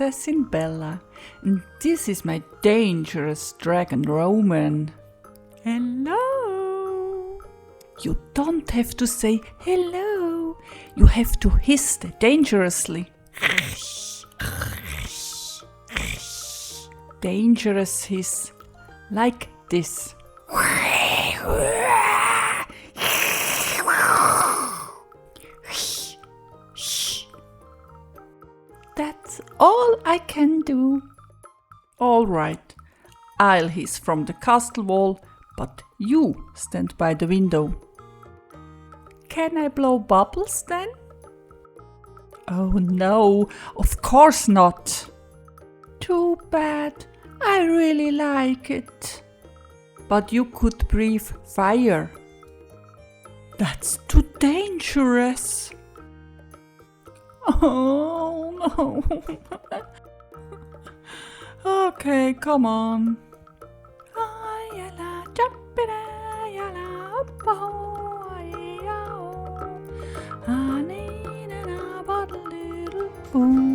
Princessin Bella, and this is my dangerous dragon Roman. Hello! You don't have to say hello, you have to hiss dangerously. Dangerous hiss, like this. That's all I can do. All right, I'll hiss from the castle wall, but you stand by the window. Can I blow bubbles then? Oh no, of course not. Too bad, I really like it. But you could breathe fire. That's too dangerous. Oh no. Okay, come on. I need a little boom.